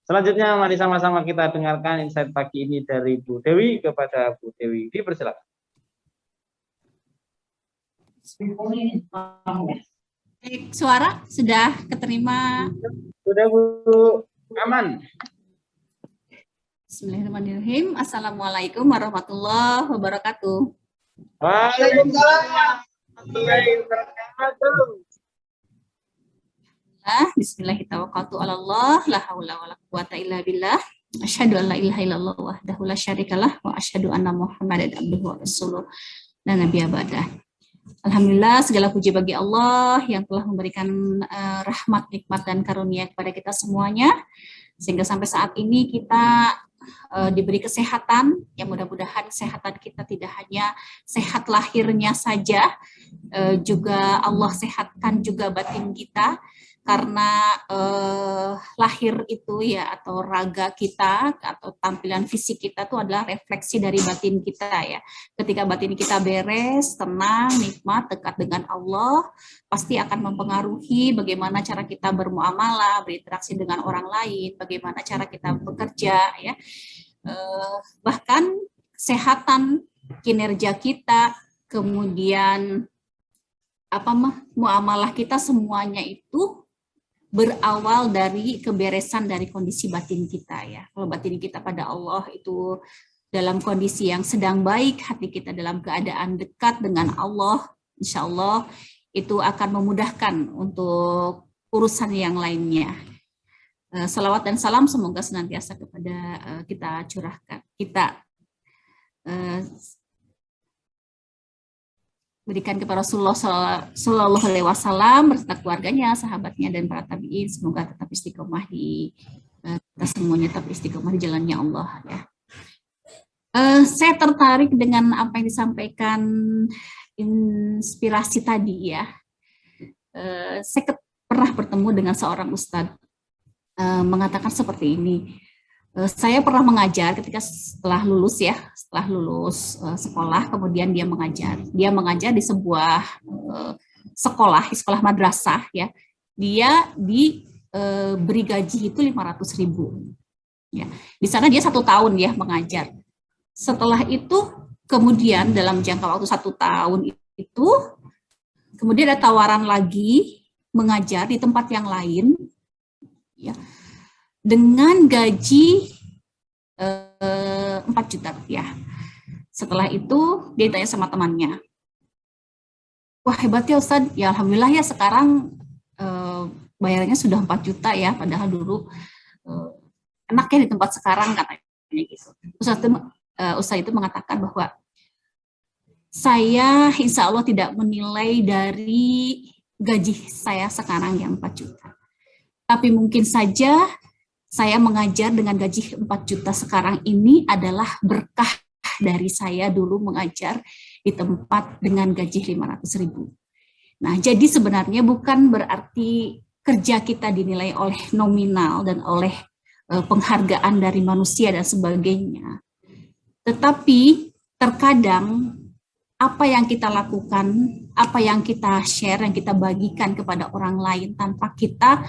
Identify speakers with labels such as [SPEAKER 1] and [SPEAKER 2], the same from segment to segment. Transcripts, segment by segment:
[SPEAKER 1] Selanjutnya mari sama-sama kita dengarkan insight pagi ini dari Bu Dewi kepada Bu Dewi. Dipersilakan.
[SPEAKER 2] Suara sudah keterima?
[SPEAKER 1] Sudah Bu, aman.
[SPEAKER 2] Bismillahirrahmanirrahim. Assalamualaikum warahmatullahi wabarakatuh.
[SPEAKER 1] Waalaikumsalam warahmatullahi wabarakatuh.
[SPEAKER 2] Bismillahirrahmanirrahim. La haula wala quwata illa billah. Asyhadu an la ilaha illallah wahdahu la syarikalah wa asyhadu anna Muhammadan abduhu wa rasuluh la nabiyya ba'dah. Alhamdulillah, segala puji bagi Allah yang telah memberikan rahmat, nikmat, dan karunia kepada kita semuanya, sehingga sampai saat ini kita diberi kesehatan. Yang mudah-mudahan kesehatan kita tidak hanya sehat lahirnya saja, juga Allah sehatkan juga batin kita, karena lahir itu ya, atau raga kita atau tampilan fisik kita itu adalah refleksi dari batin kita ya. Ketika batin kita beres, tenang, nikmat, dekat dengan Allah, pasti akan mempengaruhi bagaimana cara kita bermuamalah, berinteraksi dengan orang lain, bagaimana cara kita bekerja ya. Bahkan kesehatan, kinerja kita, kemudian muamalah kita, semuanya itu berawal dari keberesan dari kondisi batin kita ya. Kalau batin kita pada Allah itu dalam kondisi yang sedang baik, hati kita dalam keadaan dekat dengan Allah, insya Allah itu akan memudahkan untuk urusan yang lainnya. Salawat dan salam semoga senantiasa kepada kita curahkan. Kita berikan kepada Rasulullah Sallallahu Alaihi Wasallam beserta keluarganya, sahabatnya, dan para tabiin. Semoga tetap istiqomah di kita semuanya, tetap istiqomah di jalannya Allah ya. Saya tertarik dengan apa yang disampaikan inspirasi tadi ya. Saya pernah bertemu dengan seorang ustadz mengatakan seperti ini. Saya pernah mengajar ketika setelah lulus sekolah, kemudian dia mengajar di sebuah sekolah madrasah ya. Dia diberi gaji itu 500.000 ya. Di sana dia 1 tahun ya mengajar. Setelah itu kemudian dalam jangka waktu 1 tahun itu kemudian ada tawaran lagi mengajar di tempat yang lain ya, dengan gaji 4 juta rupiah. Setelah itu dia tanya sama temannya, wah hebat ya Ustadz, ya alhamdulillah ya sekarang bayarannya sudah 4 juta ya, padahal dulu enaknya di tempat sekarang katanya gitu. Ustadz itu mengatakan bahwa saya insya Allah tidak menilai dari gaji saya sekarang yang 4 juta. Tapi mungkin saja saya mengajar dengan gaji 4 juta sekarang ini adalah berkah dari saya dulu mengajar di tempat dengan gaji 500.000. Nah, jadi sebenarnya bukan berarti kerja kita dinilai oleh nominal dan oleh penghargaan dari manusia dan sebagainya. Tetapi terkadang apa yang kita lakukan, apa yang kita share, yang kita bagikan kepada orang lain tanpa kita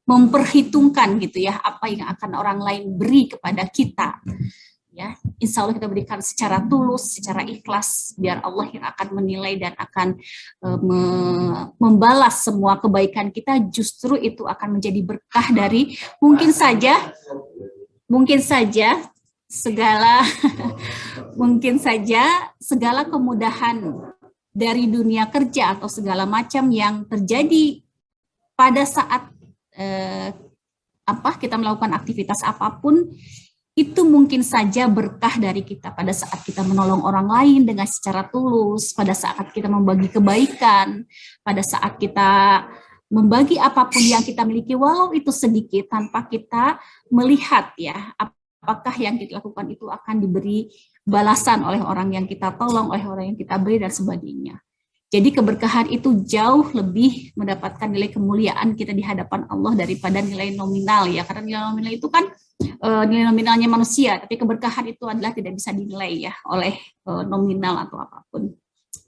[SPEAKER 2] memperhitungkan gitu ya apa yang akan orang lain beri kepada kita ya, insya Allah kita berikan secara tulus, secara ikhlas, biar Allah yang akan menilai dan akan membalas semua kebaikan kita. Justru itu akan menjadi berkah dari mungkin saja segala segala kemudahan dari dunia kerja atau segala macam yang terjadi pada saat kita melakukan aktivitas apapun, itu mungkin saja berkah dari kita pada saat kita menolong orang lain dengan secara tulus, pada saat kita membagi kebaikan, pada saat kita membagi apapun yang kita miliki walau itu sedikit tanpa kita melihat ya apakah yang kita lakukan itu akan diberi balasan oleh orang yang kita tolong, oleh orang yang kita beri dan sebagainya. Jadi keberkahan itu jauh lebih mendapatkan nilai kemuliaan kita di hadapan Allah daripada nilai nominal ya, karena nilai nominal itu kan nilai nominalnya manusia, tapi keberkahan itu adalah tidak bisa dinilai ya oleh nominal atau apapun.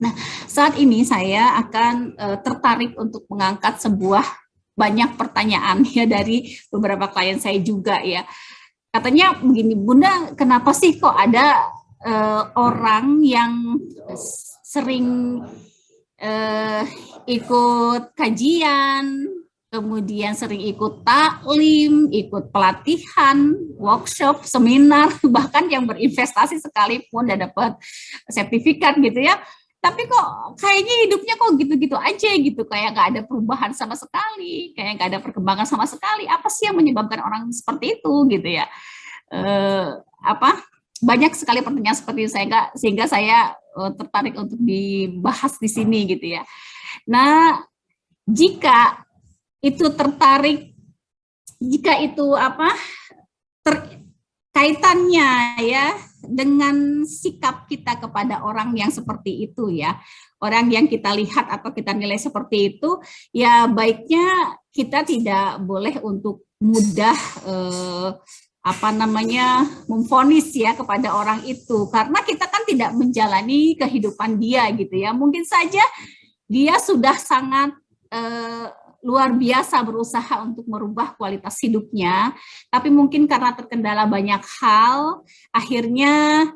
[SPEAKER 2] Nah, saat ini saya akan tertarik untuk mengangkat sebuah banyak pertanyaan ya dari beberapa klien saya juga ya. Katanya begini, Bunda, kenapa sih kok ada orang yang sering ikut kajian, kemudian sering ikut taklim, ikut pelatihan, workshop, seminar, bahkan yang berinvestasi sekalipun dan dapat sertifikat gitu ya. Tapi kok kayaknya hidupnya kok gitu-gitu aja gitu, kayak nggak ada perubahan sama sekali, kayak nggak ada perkembangan sama sekali. Apa sih yang menyebabkan orang seperti itu gitu ya? Banyak sekali pertanyaan seperti itu, sehingga saya tertarik untuk dibahas di sini gitu ya. Nah, jika itu kaitannya ya dengan sikap kita kepada orang yang seperti itu ya, orang yang kita lihat atau kita nilai seperti itu, ya baiknya kita tidak boleh untuk mudah memvonis ya kepada orang itu, karena kita kan tidak menjalani kehidupan dia gitu ya. Mungkin saja dia sudah sangat luar biasa berusaha untuk merubah kualitas hidupnya, tapi mungkin karena terkendala banyak hal, akhirnya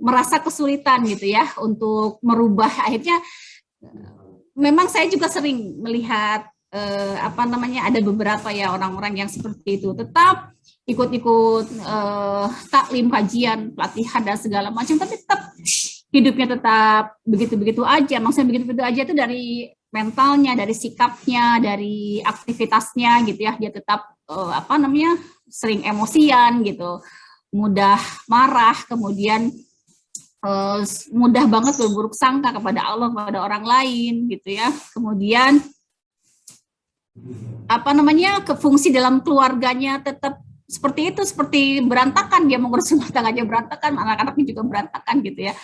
[SPEAKER 2] merasa kesulitan gitu ya untuk merubah. Akhirnya memang saya juga sering melihat ada beberapa ya orang-orang yang seperti itu, tetap ikut-ikut taklim, kajian, pelatihan dan segala macam, tapi tetap hidupnya tetap begitu-begitu aja. Maksudnya begitu-begitu aja itu dari mentalnya, dari sikapnya, dari aktivitasnya gitu ya. Dia tetap sering emosian gitu, mudah marah, kemudian mudah banget berburuk sangka kepada Allah, kepada orang lain gitu ya. Kemudian fungsi dalam keluarganya tetap seperti itu, seperti berantakan, dia mengurus rumah tangganya berantakan, anak-anaknya juga berantakan gitu ya.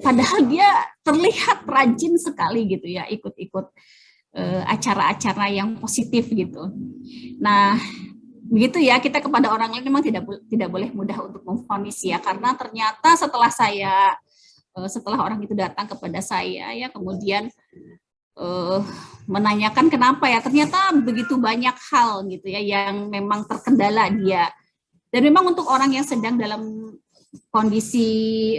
[SPEAKER 2] Padahal dia terlihat rajin sekali gitu ya, ikut-ikut acara-acara yang positif gitu. Nah, begitu ya, kita kepada orang lain memang tidak boleh mudah untuk memvonis ya, karena ternyata setelah orang itu datang kepada saya ya, kemudian menanyakan kenapa ya, ternyata begitu banyak hal gitu ya yang memang terkendala dia. Dan memang untuk orang yang sedang dalam kondisi,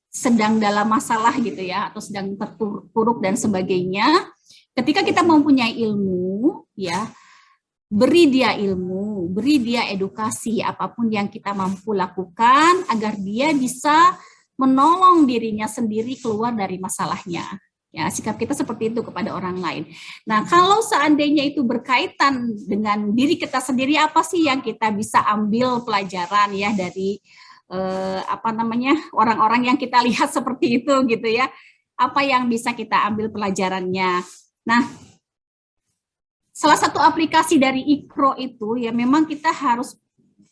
[SPEAKER 2] sedang dalam masalah gitu ya, atau sedang terpuruk dan sebagainya, ketika kita mempunyai ilmu ya, beri dia ilmu, beri dia edukasi, apapun yang kita mampu lakukan agar dia bisa menolong dirinya sendiri keluar dari masalahnya. Ya, sikap kita seperti itu kepada orang lain. Nah, kalau seandainya itu berkaitan dengan diri kita sendiri, apa sih yang kita bisa ambil pelajaran ya dari orang-orang yang kita lihat seperti itu gitu ya? Apa yang bisa kita ambil pelajarannya? Nah, salah satu aplikasi dari Iqra itu ya, memang kita harus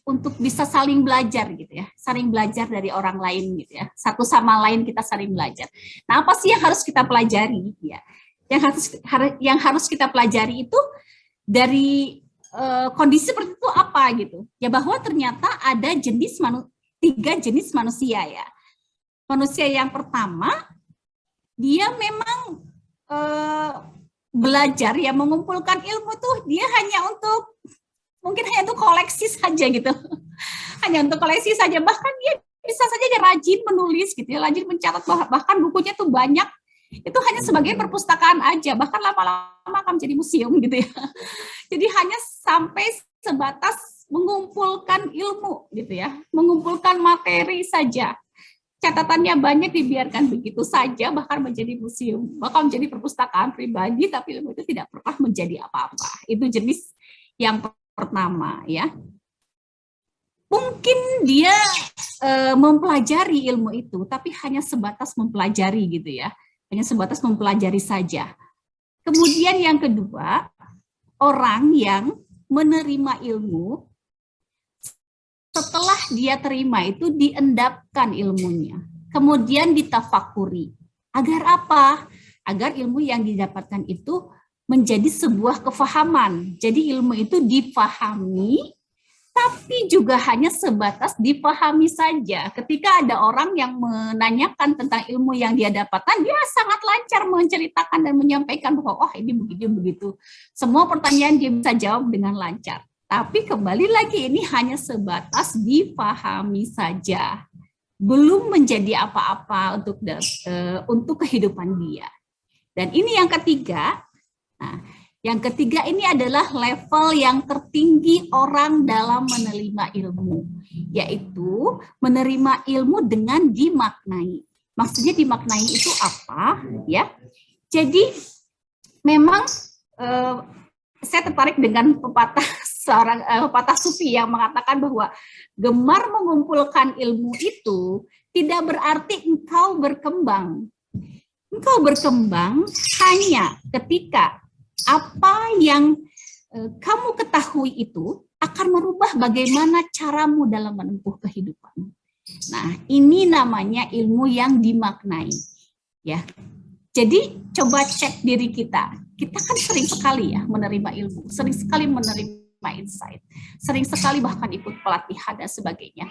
[SPEAKER 2] untuk bisa saling belajar gitu ya, saling belajar dari orang lain gitu ya, satu sama lain kita saling belajar. Nah, apa sih yang harus kita pelajari ya? Yang harus kita pelajari itu dari kondisi seperti itu apa gitu? Ya, bahwa ternyata ada 3 jenis manusia ya. Manusia yang pertama, dia memang belajar ya, mengumpulkan ilmu tuh dia hanya untuk koleksi saja gitu, hanya untuk koleksi saja. Bahkan dia bisa saja dia rajin menulis gitu ya, rajin mencatat, bahkan bukunya tuh banyak, itu hanya sebagai perpustakaan aja, bahkan lama-lama akan menjadi museum gitu ya. Jadi hanya sampai sebatas mengumpulkan ilmu gitu ya, mengumpulkan materi saja. Catatannya banyak, dibiarkan begitu saja, bahkan menjadi museum, bahkan menjadi perpustakaan pribadi, tapi ilmu itu tidak pernah menjadi apa-apa. Itu jenis yang pertama ya. Mungkin dia mempelajari ilmu itu, tapi hanya sebatas mempelajari gitu ya, hanya sebatas mempelajari saja. Kemudian yang kedua, orang yang menerima ilmu, setelah dia terima itu diendapkan ilmunya, kemudian ditafakuri. Agar apa? Agar ilmu yang didapatkan itu menjadi sebuah kefahaman. Jadi ilmu itu difahami, tapi juga hanya sebatas dipahami saja. Ketika ada orang yang menanyakan tentang ilmu yang dia dapatkan, dia sangat lancar menceritakan dan menyampaikan bahwa oh ini begitu. Semua pertanyaan dia bisa jawab dengan lancar. Tapi kembali lagi ini hanya sebatas dipahami saja. Belum menjadi apa-apa untuk kehidupan dia. Dan ini yang ketiga. Nah, yang ketiga ini adalah level yang tertinggi orang dalam menerima ilmu, yaitu menerima ilmu dengan dimaknai. Maksudnya dimaknai itu apa? Ya, jadi memang saya tertarik dengan pepatah sufi yang mengatakan bahwa gemar mengumpulkan ilmu itu tidak berarti engkau berkembang. Engkau berkembang hanya ketika apa yang kamu ketahui itu akan merubah bagaimana caramu dalam menempuh kehidupan. Nah, ini namanya ilmu yang dimaknai. Ya. Jadi coba cek diri kita. Kita kan sering sekali ya menerima ilmu, sering sekali menerima insight, sering sekali bahkan ikut pelatihan dan sebagainya.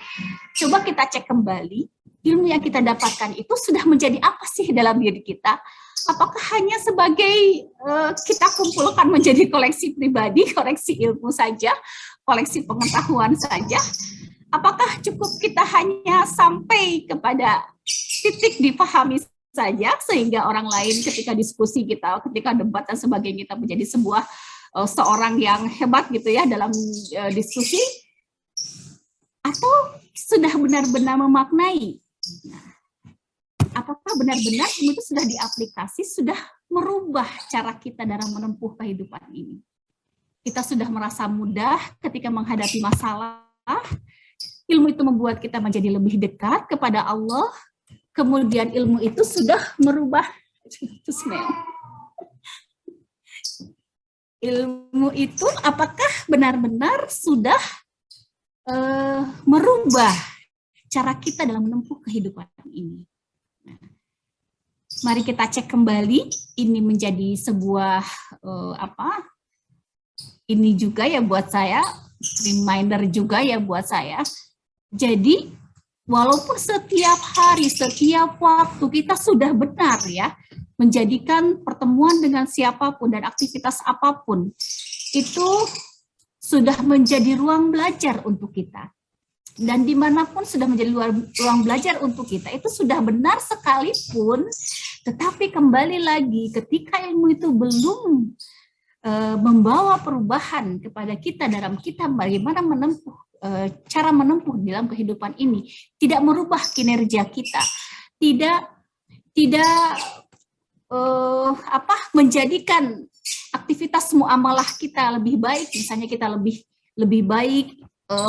[SPEAKER 2] Coba kita cek kembali, ilmu yang kita dapatkan itu sudah menjadi apa sih dalam diri kita? Apakah hanya sebagai kita kumpulkan menjadi koleksi pribadi, koleksi ilmu saja, koleksi pengetahuan saja? Apakah cukup kita hanya sampai kepada titik dipahami saja sehingga orang lain ketika diskusi kita, ketika debat dan sebagainya kita menjadi sebuah seorang yang hebat gitu ya dalam diskusi, atau sudah benar-benar memaknai? Nah, apakah benar-benar ilmu itu sudah diaplikasi, sudah merubah cara kita dalam menempuh kehidupan ini? Kita sudah merasa mudah ketika menghadapi masalah, ilmu itu membuat kita menjadi lebih dekat kepada Allah, kemudian ilmu itu sudah merubah, ilmu itu apakah benar-benar sudah merubah cara kita dalam menempuh kehidupan ini? Mari kita cek kembali. Ini menjadi sebuah ini juga ya buat saya, reminder juga ya buat saya. Jadi walaupun setiap hari, setiap waktu kita sudah benar ya menjadikan pertemuan dengan siapapun dan aktivitas apapun itu sudah menjadi ruang belajar untuk kita. Dan dimanapun sudah menjadi ruang belajar untuk kita, itu sudah benar sekalipun, tetapi kembali lagi ketika ilmu itu belum membawa perubahan kepada kita dalam kita bagaimana menempuh, cara menempuh dalam kehidupan ini, tidak merubah kinerja kita, tidak menjadikan aktivitas muamalah kita lebih baik, misalnya kita lebih baik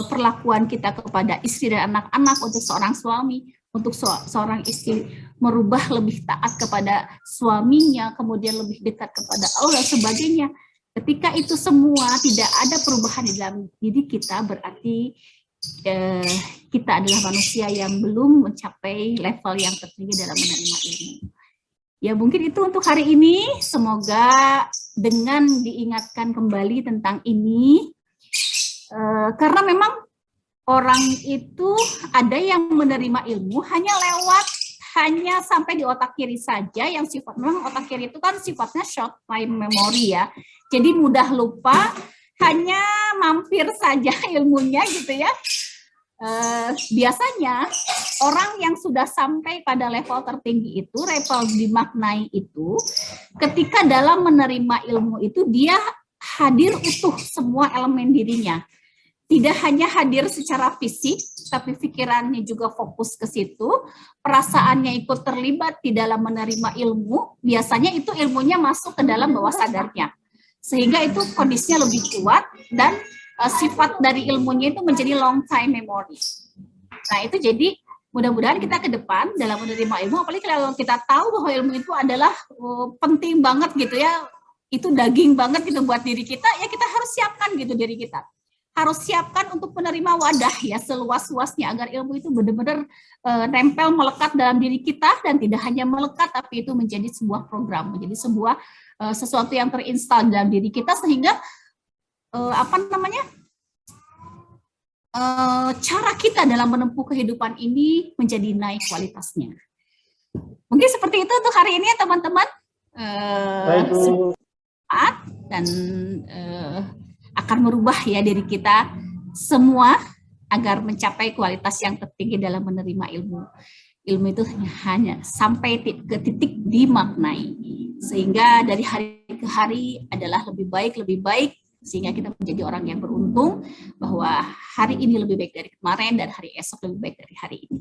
[SPEAKER 2] perlakuan kita kepada istri dan anak-anak, untuk seorang suami, untuk seorang istri merubah lebih taat kepada suaminya, kemudian lebih dekat kepada Allah dan sebagainya. Ketika itu semua tidak ada perubahan di dalam diri kita, berarti kita adalah manusia yang belum mencapai level yang tertinggi dalam menerima ilmu. Ya mungkin itu untuk hari ini, semoga dengan diingatkan kembali tentang ini, karena memang orang itu ada yang menerima ilmu hanya sampai di otak kiri saja, yang memang otak kiri itu kan sifatnya short time memory ya, jadi mudah lupa, hanya mampir saja ilmunya gitu ya. Biasanya orang yang sudah sampai pada level tertinggi itu, level dimaknai itu, ketika dalam menerima ilmu itu dia hadir utuh semua elemen dirinya. Tidak hanya hadir secara fisik, tapi pikirannya juga fokus ke situ, perasaannya ikut terlibat di dalam menerima ilmu, biasanya itu ilmunya masuk ke dalam bawah sadarnya. Sehingga itu kondisinya lebih kuat dan sifat dari ilmunya itu menjadi long time memory. Nah itu jadi mudah-mudahan kita ke depan dalam menerima ilmu, apalagi kalau kita tahu bahwa ilmu itu adalah penting banget gitu ya, itu daging banget gitu buat diri kita, ya kita harus siapkan gitu diri kita. Harus siapkan untuk menerima wadah ya seluas-luasnya agar ilmu itu benar-benar nempel melekat dalam diri kita, dan tidak hanya melekat tapi itu menjadi sebuah program, menjadi sebuah sesuatu yang terinstal dalam diri kita, sehingga cara kita dalam menempuh kehidupan ini menjadi naik kualitasnya. Mungkin seperti itu untuk hari ini ya teman-teman.
[SPEAKER 1] Baik, Bu.
[SPEAKER 2] Dan akan merubah ya diri kita semua agar mencapai kualitas yang tertinggi dalam menerima ilmu. Ilmu itu hanya sampai ke titik dimaknai. Sehingga dari hari ke hari adalah lebih baik, sehingga kita menjadi orang yang beruntung bahwa hari ini lebih baik dari kemarin dan hari esok lebih baik dari hari ini.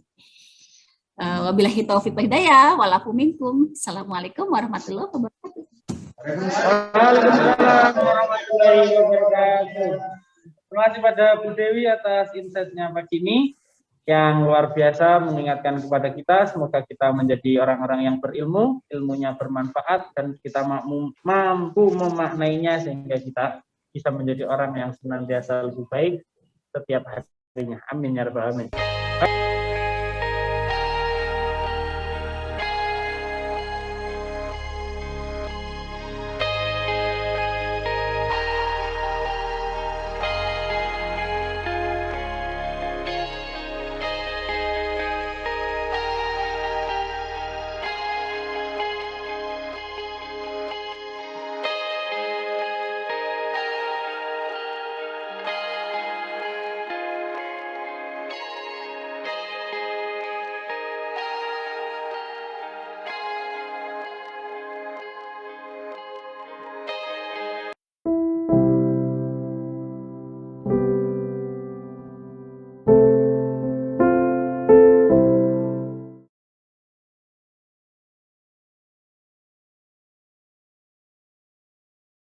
[SPEAKER 2] Wabillahi taufiq wal hidayah, walafu minkum. Assalamualaikum warahmatullahi wabarakatuh.
[SPEAKER 1] Waalaikumsalam warahmatullahi wabarakatuh. Terima kasih pada Bu Dewi atas insight-nya pagi ini yang luar biasa mengingatkan kepada kita. Semoga kita menjadi orang-orang yang berilmu, ilmunya bermanfaat, dan kita mampu memaknainya sehingga kita bisa menjadi orang yang senantiasa lebih baik setiap harinya. Amin ya rabbal alamin.